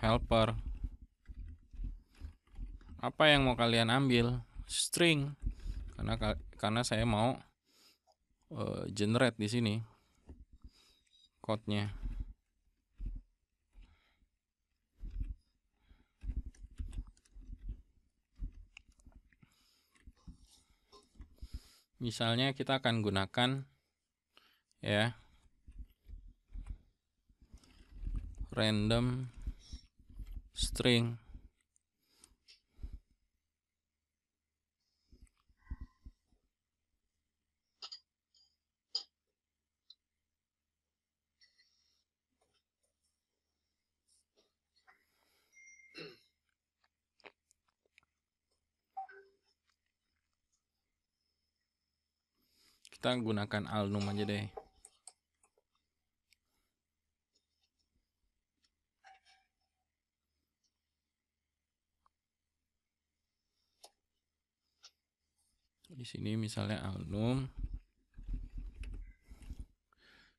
helper. Apa yang mau kalian ambil? String. Karena saya mau generate di sini code-nya. Misalnya kita akan gunakan ya random string. Kita gunakan alnum aja deh. Di sini misalnya alnum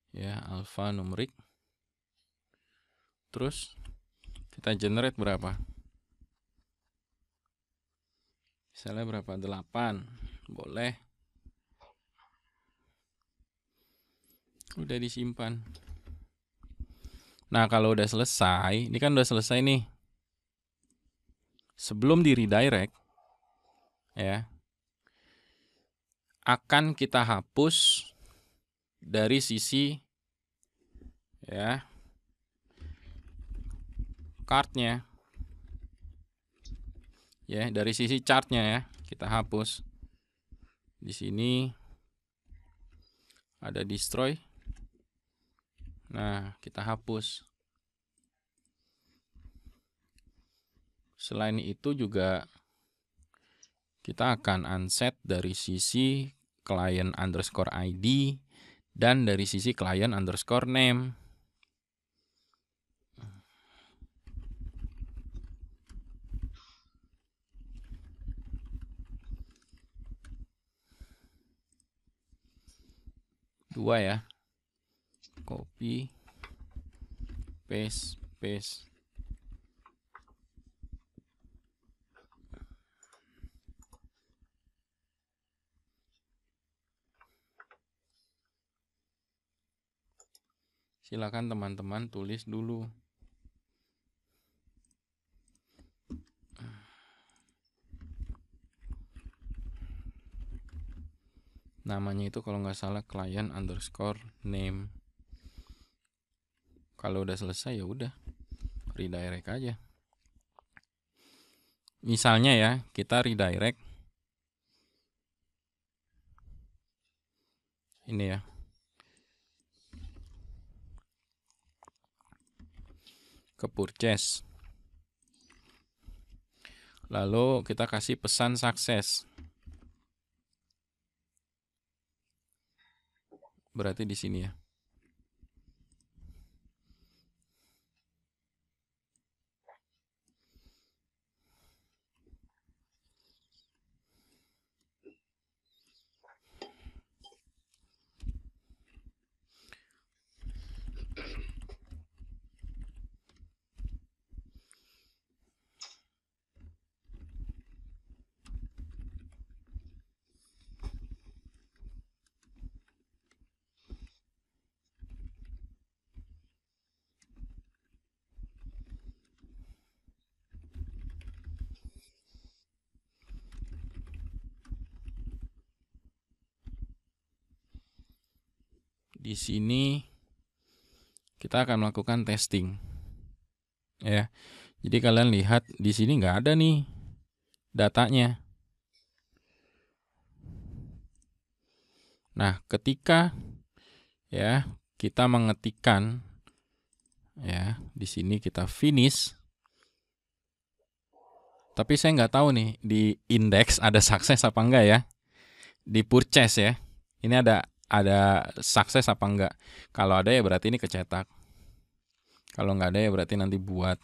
ya alpha numerik. Terus kita generate berapa? Misalnya berapa? 8. Boleh. Udah disimpan. Nah, kalau udah selesai, ini kan udah selesai nih. Sebelum di redirect ya, akan kita hapus dari sisi ya card-nya. Ya, dari sisi chart-nya ya, kita hapus. Di sini ada destroy. Nah, kita hapus. Selain itu juga kita akan unset dari sisi client underscore ID dan dari sisi client underscore name. Dua ya. Copy, paste. Silakan teman-teman tulis dulu. Namanya itu kalau nggak salah client underscore name. Kalau udah selesai ya udah redirect aja. Misalnya ya, kita redirect ini ya. Ke purchase. Lalu kita kasih pesan sukses. Berarti di sini ya. Di sini kita akan melakukan testing. Ya. Jadi kalian lihat di sini nggak ada nih datanya. Nah, ketika ya kita mengetikkan ya di sini kita finish, tapi saya nggak tahu nih di index ada sukses apa enggak ya, di purchase ya ini ada sukses apa enggak. Kalau ada ya berarti ini kecetak, kalau nggak ada ya berarti nanti buat.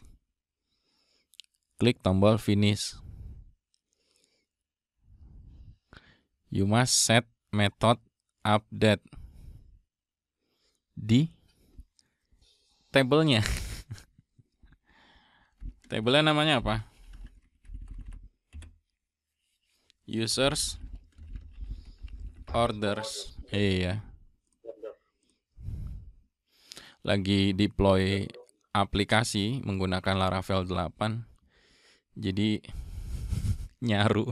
Klik tombol finish. You must set method update di tabelnya. Tabelnya namanya apa? Users orders. Iya. Lagi deploy aplikasi menggunakan Laravel 8. Jadi nyaru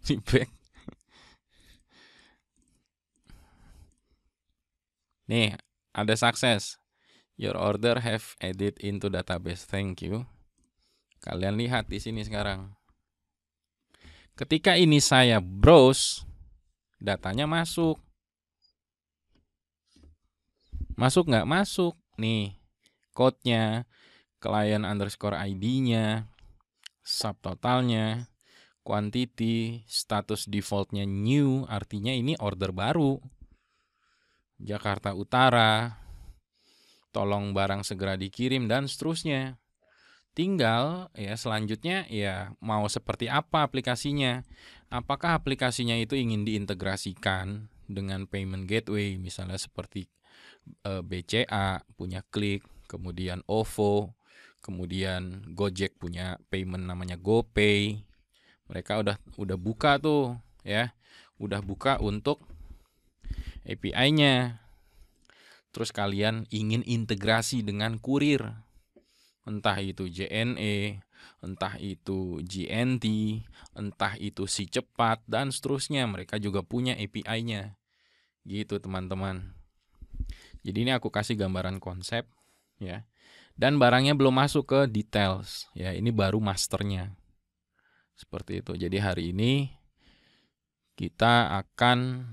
di back. Nih, ada sukses. Your order have added into database. Thank you. Kalian lihat di sini sekarang. Ketika ini saya browse, datanya masuk. Masuk nggak? Masuk. Nih, code-nya, client underscore ID-nya, subtotalnya, quantity, status default-nya new, artinya ini order baru. Jakarta Utara, tolong barang segera dikirim, dan seterusnya. Tinggal ya selanjutnya ya mau seperti apa aplikasinya. Apakah aplikasinya itu ingin diintegrasikan dengan payment gateway, misalnya seperti BCA punya Klik, kemudian OVO, kemudian Gojek punya payment namanya GoPay. Mereka udah buka tuh ya. Udah buka untuk API-nya. Terus kalian ingin integrasi dengan kurir. Entah itu JNE, entah itu GNT, entah itu Si Cepat, dan seterusnya. Mereka juga punya API-nya. Gitu teman-teman. Jadi ini aku kasih gambaran konsep. Ya. Dan barangnya belum masuk ke details. Ya, ini baru masternya. Seperti itu. Jadi hari ini kita akan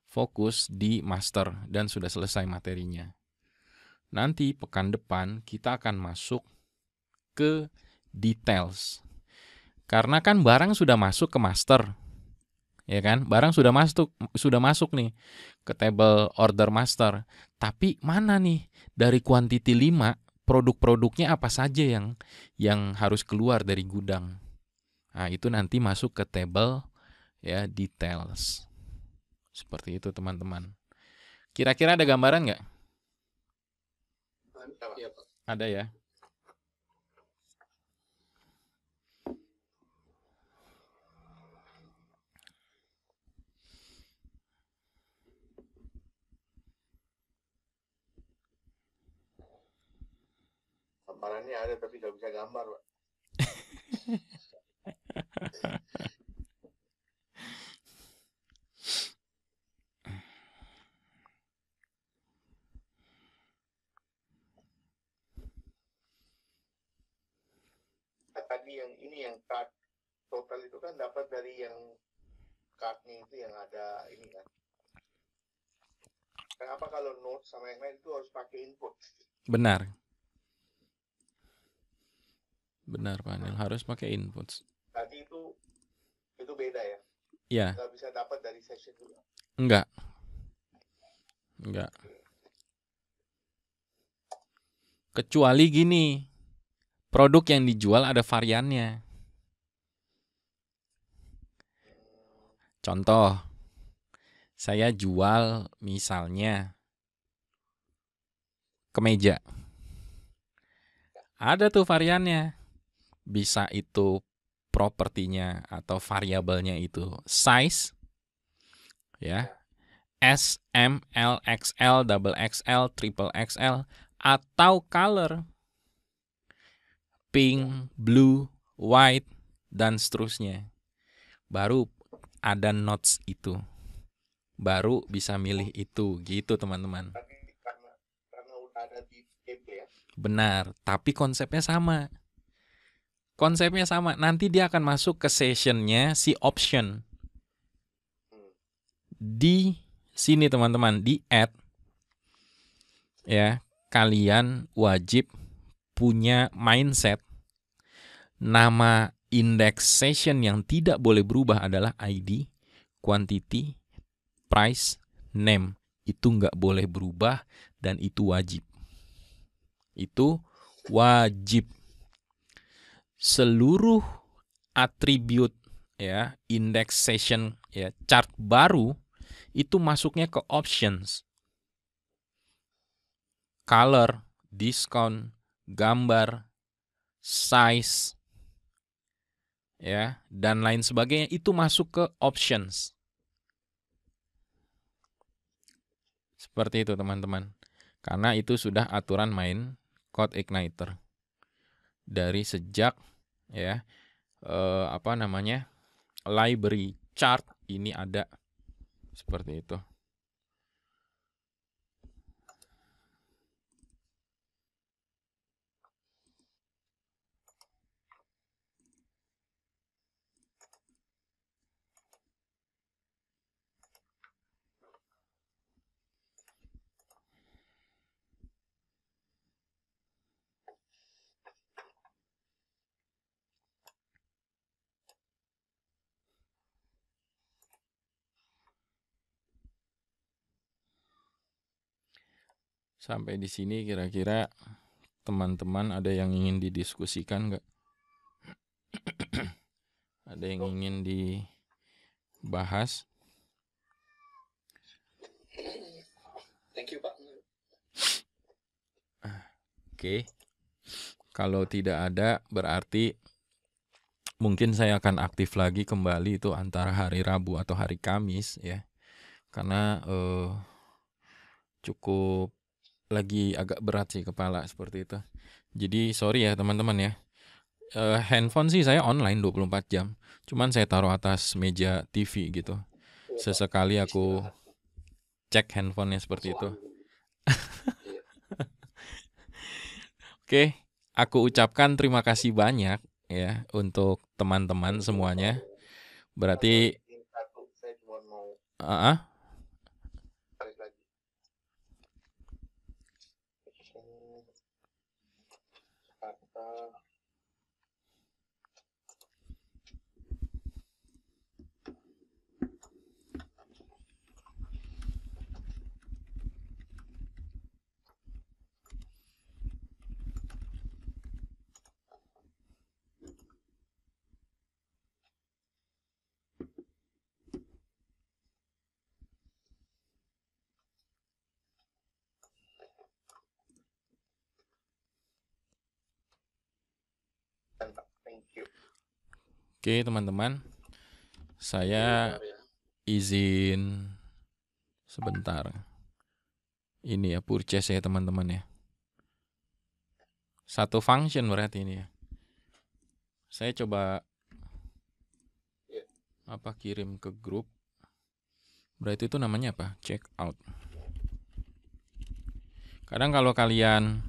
fokus di master dan sudah selesai materinya. Nanti pekan depan kita akan masuk ke details. Karena kan barang sudah masuk ke master. Ya kan? Barang sudah masuk nih ke table order master. Tapi mana nih dari quantity 5 produk-produknya apa saja yang harus keluar dari gudang. Nah, itu nanti masuk ke table ya details. Seperti itu teman-teman. Kira-kira ada gambaran nggak? Iya, Pak. Ada ya. Gambarannya ada tapi nggak bisa gambar, Pak. Tadi yang card total itu kan dapat dari yang cardnya itu yang ada ini kan. Kenapa kalau note sama yang lain itu harus pakai input? Benar. Benar Pak Anil, harus pakai input. Tadi itu beda ya? Ya. Nggak bisa dapat dari session juga? Enggak. Kecuali gini, produk yang dijual ada variannya. Contoh, saya jual misalnya kemeja. Ada tuh variannya. Bisa itu propertinya atau variabelnya itu size, ya, S, M, L, XL, double XL, triple XL, atau color, pink, blue, white, dan seterusnya. Baru ada notes itu. Baru bisa milih itu, gitu teman-teman. Karena udah ada di TP ya? Benar, tapi konsepnya sama. Nanti dia akan masuk ke sessionnya si option. Di sini teman-teman, di add, ya, kalian wajib punya mindset. Nama index session yang tidak boleh berubah adalah ID, quantity, price, name. Itu nggak boleh berubah dan itu wajib. Itu wajib. Seluruh atribut ya, index session ya, chart baru itu masuknya ke options. Color, discount, gambar, size, ya, dan lain sebagainya itu masuk ke options. Seperti itu teman-teman. Karena itu sudah aturan main CodeIgniter. Dari sejak ya library chart ini ada seperti itu. Sampai di sini kira-kira teman-teman ada yang ingin didiskusikan nggak? Ada yang ingin dibahas? Thank you, Pak. Oke. Kalau tidak ada berarti mungkin saya akan aktif lagi kembali itu antara hari Rabu atau hari Kamis ya. Karena cukup lagi agak berat sih kepala seperti itu. Jadi sorry ya teman-teman ya. Handphone sih saya online 24 jam. Cuman saya taruh atas meja TV gitu. Sesekali aku cek handphonenya seperti itu. Oke, aku ucapkan terima kasih banyak ya untuk teman-teman semuanya. Berarti saya cuma mau tarik lagi. Thank you. Oke teman-teman, saya izin sebentar. Ini ya purchase ya teman-teman ya. Satu function berarti ini ya. Saya coba kirim ke grup. Berarti itu namanya apa? Check out. Kadang kalau kalian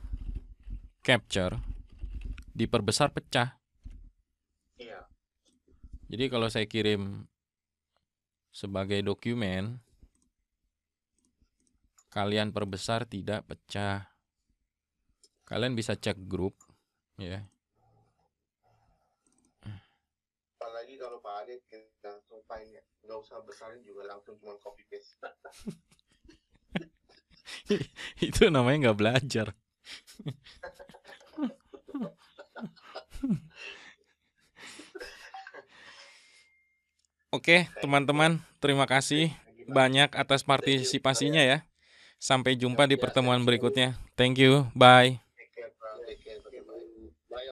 capture diperbesar pecah. Iya. Jadi kalau saya kirim sebagai dokumen, kalian perbesar tidak pecah. Kalian bisa cek grup ya. Apalagi kalau Pak Adit langsung file-nya, nggak usah besarin juga, langsung cuma copy paste. Itu namanya nggak belajar. Oke, teman-teman, terima kasih banyak atas partisipasinya ya. Sampai jumpa di pertemuan berikutnya. Thank you, bye.